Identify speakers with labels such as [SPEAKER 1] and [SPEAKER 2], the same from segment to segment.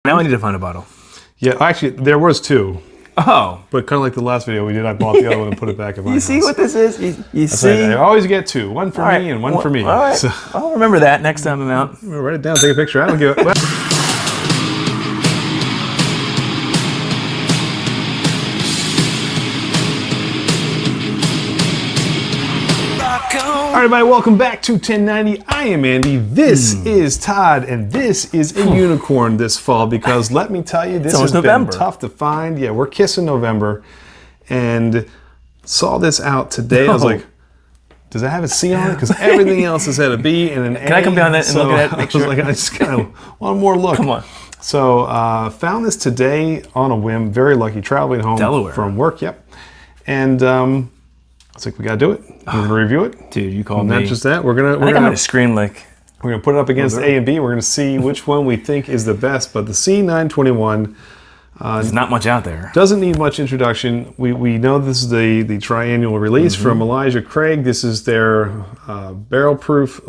[SPEAKER 1] Now I need to find a bottle.
[SPEAKER 2] Yeah, actually, there was two.
[SPEAKER 1] Oh.
[SPEAKER 2] But kind of like the last video we did, I bought the other one and put it back in my
[SPEAKER 1] You see what this is? You see?
[SPEAKER 2] Right. I always get two. One for me and one for me.
[SPEAKER 1] All right.
[SPEAKER 2] So,
[SPEAKER 1] I'll remember that next time I'm out.
[SPEAKER 2] write it down, take a picture. I don't give it. All right, everybody, welcome back to 1090. I am Andy. This is Todd, and this is a unicorn this fall because let me tell you, this has been tough to find. Yeah, we're kissing November, and saw this out today. I was like, does it have a C on it? Because everything else has had a B and an A.
[SPEAKER 1] Can I come down that and look at it? Make sure.
[SPEAKER 2] I just kind of one more look.
[SPEAKER 1] Come on.
[SPEAKER 2] So found this today on a whim. Very lucky, traveling home from work. Yep, and I was like, we gotta do it. We're gonna review it.
[SPEAKER 1] Dude, you called me.
[SPEAKER 2] Not just that, we're gonna
[SPEAKER 1] screen like.
[SPEAKER 2] We're gonna put it up against A and B. We're gonna see which one we think is the best. But the C921,
[SPEAKER 1] there's not much out there.
[SPEAKER 2] Doesn't need much introduction. We know this is the triannual release from Elijah Craig. This is their barrel proof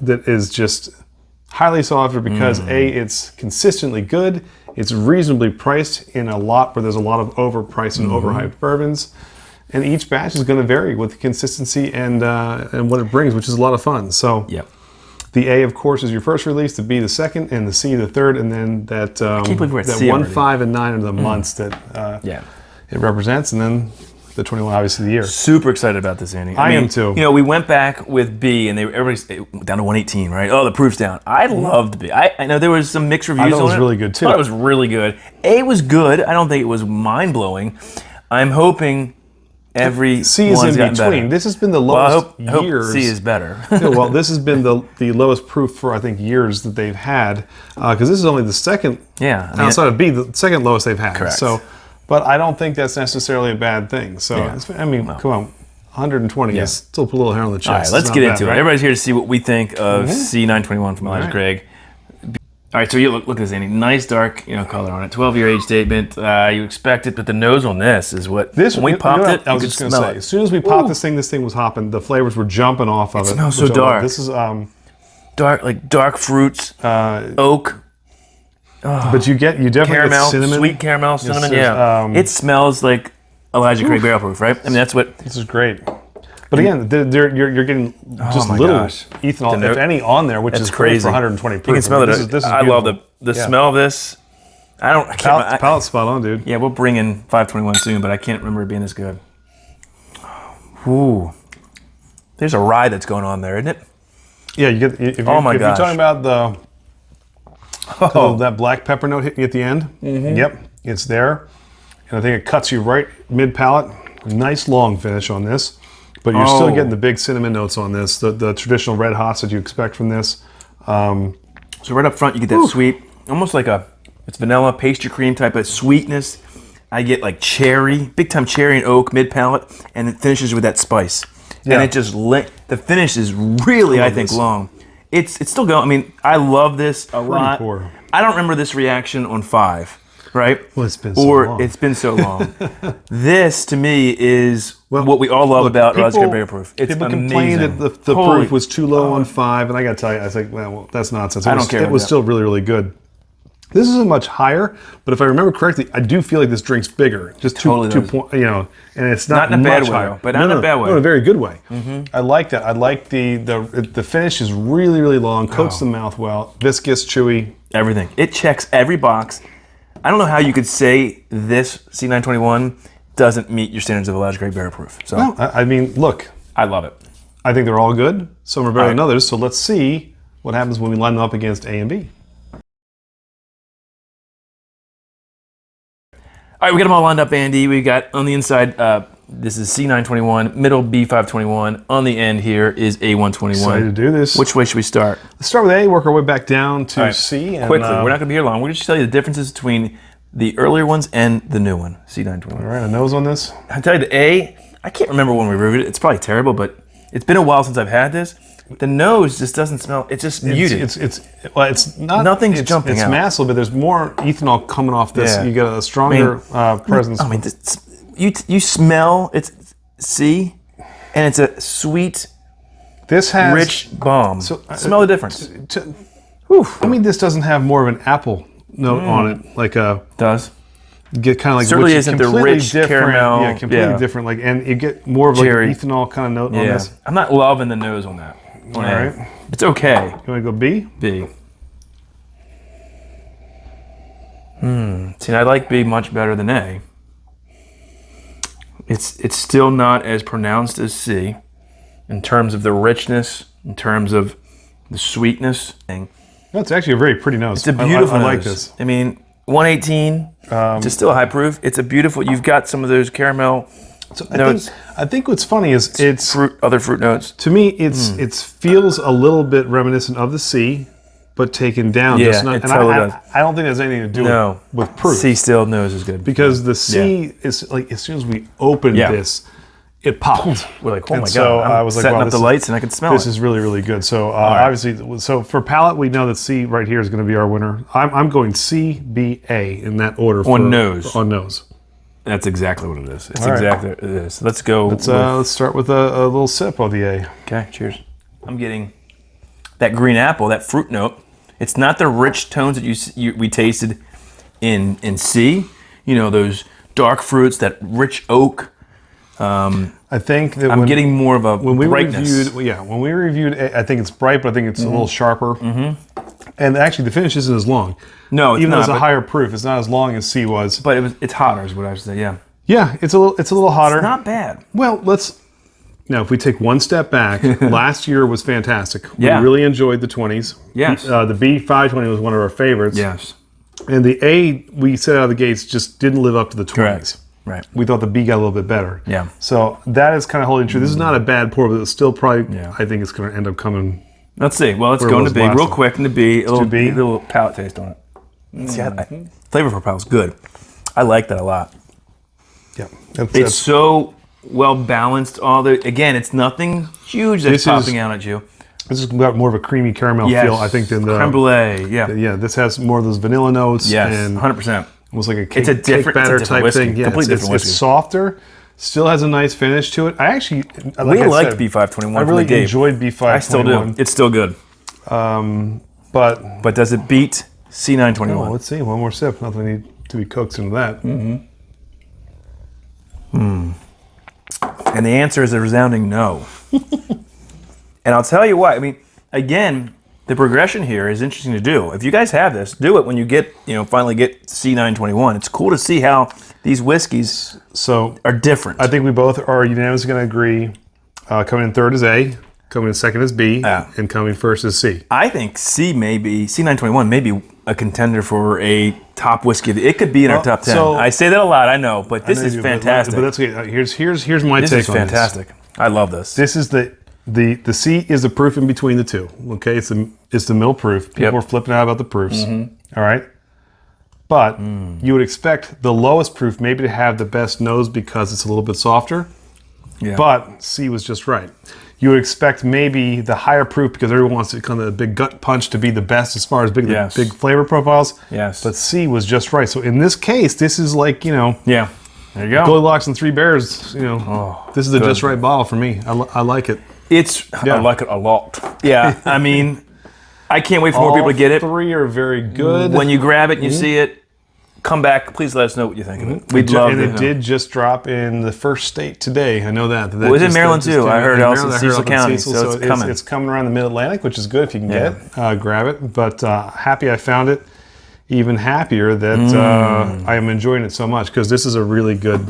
[SPEAKER 2] that is just highly sought after because A, it's consistently good. It's reasonably priced in a lot where there's a lot of overpriced and overhyped bourbons. And each batch is going to vary with consistency and what it brings, which is a lot of fun. So, the A, of course, is your first release. The B, the second, and the C, the third, and then that that 1, 5, and 9 are the months that it represents, and then the 21, obviously, the year.
[SPEAKER 1] Super excited about this, Andy.
[SPEAKER 2] I am too.
[SPEAKER 1] You know, we went back with B, and everybody's down to 118, right? Oh, the proof's down. I loved B. I know there was some mixed reviews on it.
[SPEAKER 2] I thought it was really good too.
[SPEAKER 1] I thought it was really good. A was good. I don't think it was mind blowing. I'm hoping. Every
[SPEAKER 2] C is in between. Better. This has been the lowest years.
[SPEAKER 1] I hope C is better.
[SPEAKER 2] Well, this has been the lowest proof for I think years that they've had because this is only the second.
[SPEAKER 1] Yeah,
[SPEAKER 2] outside of B, the second lowest they've had.
[SPEAKER 1] Correct.
[SPEAKER 2] So, but I don't think that's necessarily a bad thing. So I mean, come on, 120 is still a little hair on the chest.
[SPEAKER 1] All right, let's get into it. Right? Everybody's here to see what we think of C921 from Elijah Craig. All right, so you look at this, Andy. Nice dark, color on it. 12-year age statement. You expect it, but the nose on this is what. When we popped it,
[SPEAKER 2] I was just going to say. As soon as we popped this thing was hopping. The flavors were jumping off of it.
[SPEAKER 1] It smells so dark.
[SPEAKER 2] This is
[SPEAKER 1] dark fruits, oak.
[SPEAKER 2] But you definitely
[SPEAKER 1] caramel,
[SPEAKER 2] get cinnamon,
[SPEAKER 1] sweet caramel, cinnamon. It smells like Elijah Craig barrel proof, right? I mean, that's what.
[SPEAKER 2] This is great. But again, you're getting just little ethanol, if any, on there, which is crazy for 120 proof.
[SPEAKER 1] You can smell it. This is
[SPEAKER 2] I
[SPEAKER 1] love the smell of this.
[SPEAKER 2] Palate's spot on, dude.
[SPEAKER 1] Yeah, we'll bring in 521 soon, but I can't remember it being this good. Ooh, there's a rye that's going on there, isn't it?
[SPEAKER 2] Yeah, you get. If you're talking about that black pepper note hitting you at the end, yep, it's there, and I think it cuts you right mid palate. Nice long finish on this. But you're still getting the big cinnamon notes on this, the traditional red hots that you expect from this.
[SPEAKER 1] So right up front, you get that sweet, almost like it's vanilla, pastry cream type of sweetness. I get like cherry, big time cherry and oak mid palate, and it finishes with that spice. Yeah. And it just the finish is really, I think, long. It's still going. I mean, I love this a lot.
[SPEAKER 2] Poor.
[SPEAKER 1] I don't remember this reaction on 5. Right?
[SPEAKER 2] Well, it's been so long.
[SPEAKER 1] It's been so long. This, to me, is what we all love about Elijah Craig barrel proof. It's
[SPEAKER 2] people
[SPEAKER 1] amazing.
[SPEAKER 2] complained that the proof was too low on 5, and I got to tell you, I was like, well, that's nonsense. I don't care. It was still really, really good. This isn't much higher, but if I remember correctly, I do feel like this drink's bigger. Just two point, and it's not
[SPEAKER 1] in a bad way,
[SPEAKER 2] higher.
[SPEAKER 1] But not in a bad way.
[SPEAKER 2] No, in a very good way. I like that. I like the finish is really, really long, coats the mouth well, viscous, chewy.
[SPEAKER 1] Everything. It checks every box. I don't know how you could say this C921 doesn't meet your standards of Elijah Craig barrel proof. So
[SPEAKER 2] no, I mean, look.
[SPEAKER 1] I love it.
[SPEAKER 2] I think they're all good. Some are better than others. So let's see what happens when we line them up against A and B. All
[SPEAKER 1] right, we got them all lined up, Andy. We got on the inside, this is C921, middle B521. On the end here is A121.
[SPEAKER 2] Excited to do this.
[SPEAKER 1] Which way should we start?
[SPEAKER 2] Let's start with A, work our way back down to C. And,
[SPEAKER 1] quickly, we're not going to be here long. We're just tell you the differences between the earlier ones and the new one, C921.
[SPEAKER 2] All right, a nose on this.
[SPEAKER 1] I'll tell you the A, I can't remember when we reviewed it. It's probably terrible, but it's been a while since I've had this. The nose just doesn't smell. It's just muted.
[SPEAKER 2] It's not.
[SPEAKER 1] Nothing's jumping out.
[SPEAKER 2] It's massive, but there's more ethanol coming off this. Yeah. You get a stronger presence.
[SPEAKER 1] I mean, you smell it's C, and it's a sweet.
[SPEAKER 2] This has
[SPEAKER 1] rich bomb. So smell the difference.
[SPEAKER 2] I mean, this doesn't have more of an apple note on it, like a
[SPEAKER 1] Does.
[SPEAKER 2] get kind of like
[SPEAKER 1] Certainly
[SPEAKER 2] which is
[SPEAKER 1] isn't the
[SPEAKER 2] completely
[SPEAKER 1] rich
[SPEAKER 2] different,
[SPEAKER 1] caramel.
[SPEAKER 2] yeah, completely different. Like, and you get more of like
[SPEAKER 1] Cherry.
[SPEAKER 2] an ethanol kind of note on this.
[SPEAKER 1] I'm not loving the nose on that.
[SPEAKER 2] All right,
[SPEAKER 1] It's okay.
[SPEAKER 2] you want to go B?
[SPEAKER 1] B. See, I like B much better than A. It's still not as pronounced as C in terms of the richness, in terms of the sweetness.
[SPEAKER 2] That's actually a very pretty nose.
[SPEAKER 1] It's a beautiful
[SPEAKER 2] I
[SPEAKER 1] nose.
[SPEAKER 2] like this.
[SPEAKER 1] I mean, 118. It's still high proof. It's a beautiful. You've got some of those caramel notes.
[SPEAKER 2] I think what's funny is it's
[SPEAKER 1] Other fruit notes.
[SPEAKER 2] to me it feels a little bit reminiscent of the C, but taken down.
[SPEAKER 1] Yeah,
[SPEAKER 2] just not,
[SPEAKER 1] it
[SPEAKER 2] and
[SPEAKER 1] totally
[SPEAKER 2] I
[SPEAKER 1] does.
[SPEAKER 2] I don't think there's anything to do
[SPEAKER 1] No,
[SPEAKER 2] with proof.
[SPEAKER 1] C still nose is good
[SPEAKER 2] Because the C is like, as soon as we opened this, it popped.
[SPEAKER 1] We're like, oh
[SPEAKER 2] And
[SPEAKER 1] my
[SPEAKER 2] so
[SPEAKER 1] god!
[SPEAKER 2] I was like,
[SPEAKER 1] setting
[SPEAKER 2] wow,
[SPEAKER 1] up the lights and I could smell
[SPEAKER 2] This
[SPEAKER 1] it.
[SPEAKER 2] is really, really good. So obviously, so for palate, we know that C right here is going to be our winner. I'm going C, B, A in that order.
[SPEAKER 1] On nose.
[SPEAKER 2] On nose.
[SPEAKER 1] That's exactly what it is. It's
[SPEAKER 2] All right.
[SPEAKER 1] exactly what it is. Let's go.
[SPEAKER 2] Let's start with a little sip of the A.
[SPEAKER 1] Okay, cheers. I'm getting that green apple, that fruit note. It's not the rich tones that we tasted in C. You know, those dark fruits, that rich oak.
[SPEAKER 2] I think that
[SPEAKER 1] I'm getting more of a
[SPEAKER 2] when we
[SPEAKER 1] brightness.
[SPEAKER 2] when we reviewed A, I think it's bright, but I think it's a little sharper. And actually, the finish isn't as long.
[SPEAKER 1] No, it's
[SPEAKER 2] even though
[SPEAKER 1] not,
[SPEAKER 2] it's a
[SPEAKER 1] but-
[SPEAKER 2] higher proof, it's not as long as C was.
[SPEAKER 1] But it's hotter, is what I would say. Yeah,
[SPEAKER 2] Yeah, it's a little hotter.
[SPEAKER 1] it's not bad.
[SPEAKER 2] Well, now if we take one step back, last year was fantastic.
[SPEAKER 1] Yeah.
[SPEAKER 2] We really enjoyed the 20s.
[SPEAKER 1] Yes.
[SPEAKER 2] The B520 was one of our favorites.
[SPEAKER 1] Yes,
[SPEAKER 2] And the A, we set out of the gates, just didn't live up to the 20s.
[SPEAKER 1] correct. Right.
[SPEAKER 2] We thought the B got a little bit better.
[SPEAKER 1] Yeah.
[SPEAKER 2] So that is kind of holding true. This is not a bad pour, but it's still probably,
[SPEAKER 1] Yeah.
[SPEAKER 2] I think it's going to end up coming.
[SPEAKER 1] Let's see. Well, let's
[SPEAKER 2] Where
[SPEAKER 1] go
[SPEAKER 2] was
[SPEAKER 1] into B
[SPEAKER 2] last
[SPEAKER 1] real
[SPEAKER 2] one?
[SPEAKER 1] quick. Into B. A little,
[SPEAKER 2] B.
[SPEAKER 1] little palate taste on it. See, flavor profile is good. I like that a lot.
[SPEAKER 2] Yeah.
[SPEAKER 1] It's so well balanced. Again, it's nothing huge that's
[SPEAKER 2] This is-
[SPEAKER 1] popping out at you.
[SPEAKER 2] This has got more of a creamy caramel
[SPEAKER 1] Yes.
[SPEAKER 2] feel, I think, than the
[SPEAKER 1] creme brulee. Yeah.
[SPEAKER 2] Yeah, this has more of those vanilla notes.
[SPEAKER 1] Yes.
[SPEAKER 2] And
[SPEAKER 1] 100%.
[SPEAKER 2] almost like a cake,
[SPEAKER 1] It's a different-
[SPEAKER 2] cake batter
[SPEAKER 1] it's a different
[SPEAKER 2] type
[SPEAKER 1] whiskey.
[SPEAKER 2] thing. Yeah,
[SPEAKER 1] Completely
[SPEAKER 2] it's
[SPEAKER 1] different whiskey.
[SPEAKER 2] softer, still has a nice finish to it. I actually, like
[SPEAKER 1] We
[SPEAKER 2] I
[SPEAKER 1] liked
[SPEAKER 2] said,
[SPEAKER 1] B521.
[SPEAKER 2] I
[SPEAKER 1] from
[SPEAKER 2] really
[SPEAKER 1] the gate.
[SPEAKER 2] enjoyed B521.
[SPEAKER 1] I still do. It's still good.
[SPEAKER 2] But
[SPEAKER 1] But does it beat C921?
[SPEAKER 2] well, let's see, one more sip. Nothing need to be coaxed into that.
[SPEAKER 1] And the answer is a resounding no. And I'll tell you why. I mean, again, the progression here is interesting to do. If you guys have this, do it when you get, finally get C921. It's cool to see how these whiskeys
[SPEAKER 2] So
[SPEAKER 1] are different.
[SPEAKER 2] I think we both are unanimously going to agree. Coming in third is A, coming in second is B,
[SPEAKER 1] Yeah.
[SPEAKER 2] and coming first is C.
[SPEAKER 1] I think C921 may be a contender for a top whiskey. It could be in our top 10.
[SPEAKER 2] so-
[SPEAKER 1] I say that a lot, I know, but this
[SPEAKER 2] I know
[SPEAKER 1] is
[SPEAKER 2] you do,
[SPEAKER 1] fantastic.
[SPEAKER 2] But that's okay. Here's my
[SPEAKER 1] This
[SPEAKER 2] take
[SPEAKER 1] is
[SPEAKER 2] on
[SPEAKER 1] fantastic. I love this.
[SPEAKER 2] This is the C is the proof in between the two. Okay, it's the middle proof. People
[SPEAKER 1] Yep.
[SPEAKER 2] are flipping out about the proofs. All right, but you would expect the lowest proof maybe to have the best nose because it's a little bit softer.
[SPEAKER 1] Yeah.
[SPEAKER 2] But C was just right. You would expect maybe the higher proof because everyone wants to kind of a big gut punch to be the best as far as big
[SPEAKER 1] Yes.
[SPEAKER 2] big flavor profiles.
[SPEAKER 1] Yes.
[SPEAKER 2] But C was just right. So in this case, this is like
[SPEAKER 1] Yeah. There you go.
[SPEAKER 2] Goldilocks and Three Bears. This is the
[SPEAKER 1] good.
[SPEAKER 2] just right bottle for me. I like it.
[SPEAKER 1] I like it a lot. Yeah. I mean, I can't wait for more people to get it.
[SPEAKER 2] Three are very good.
[SPEAKER 1] When you grab it and you see it, come back. Please let us know what you think of it. We'd love
[SPEAKER 2] and
[SPEAKER 1] to
[SPEAKER 2] it
[SPEAKER 1] know.
[SPEAKER 2] did just drop in the first state today. I know that.
[SPEAKER 1] Well, it's in Maryland too. I heard also Cecil County,
[SPEAKER 2] Cecil,
[SPEAKER 1] so it's coming.
[SPEAKER 2] It's coming around the Mid-Atlantic, which is good if you can get it. Grab it. But happy I found it. Even happier that I am enjoying it so much because this is a really good.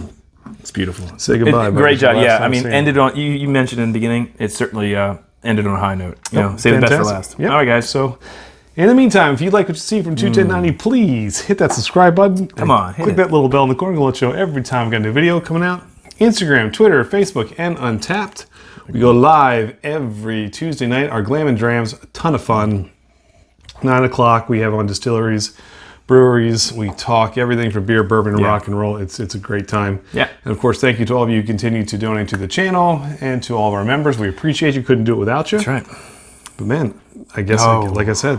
[SPEAKER 1] It's beautiful.
[SPEAKER 2] Say goodbye. buddy.
[SPEAKER 1] Great job.
[SPEAKER 2] Last
[SPEAKER 1] Yeah.
[SPEAKER 2] time
[SPEAKER 1] I mean,
[SPEAKER 2] seeing
[SPEAKER 1] ended on, you mentioned in the beginning, it certainly ended on a high note. Save the best for last.
[SPEAKER 2] Yep.
[SPEAKER 1] All right, guys.
[SPEAKER 2] So, in the meantime, if you'd like what you see from 21090, please hit that subscribe button.
[SPEAKER 1] Come on, hit
[SPEAKER 2] click
[SPEAKER 1] it.
[SPEAKER 2] that little bell in the corner to let you know every time we got a new video coming out. Instagram, Twitter, Facebook, and Untappd. We go live every Tuesday night. Our Glam and Drams, a ton of fun. 9 o'clock, we have on distilleries, breweries. We talk everything from beer, bourbon, and rock and roll. It's a great time.
[SPEAKER 1] Yeah.
[SPEAKER 2] And of course, thank you to all of you who continue to donate to the channel and to all of our members. We appreciate you. Couldn't do it without you.
[SPEAKER 1] That's right.
[SPEAKER 2] But man, I guess
[SPEAKER 1] Oh.
[SPEAKER 2] like I said,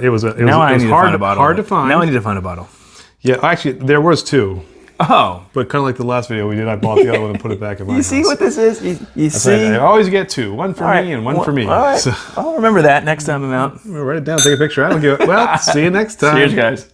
[SPEAKER 2] it was
[SPEAKER 1] Now I need to find a bottle.
[SPEAKER 2] hard to find.
[SPEAKER 1] Now I need to find a bottle.
[SPEAKER 2] Yeah, actually, there was two,
[SPEAKER 1] Oh.
[SPEAKER 2] but kind of like the last video we did, I bought the other one and put it back in my
[SPEAKER 1] You see
[SPEAKER 2] house.
[SPEAKER 1] what this is? You see?
[SPEAKER 2] I always get two, one for
[SPEAKER 1] All right.
[SPEAKER 2] me and one for me.
[SPEAKER 1] All right.
[SPEAKER 2] So
[SPEAKER 1] I'll remember that next time I'm out.
[SPEAKER 2] write it down, take a picture. I don't give it. Well, see you next time.
[SPEAKER 1] Cheers, guys.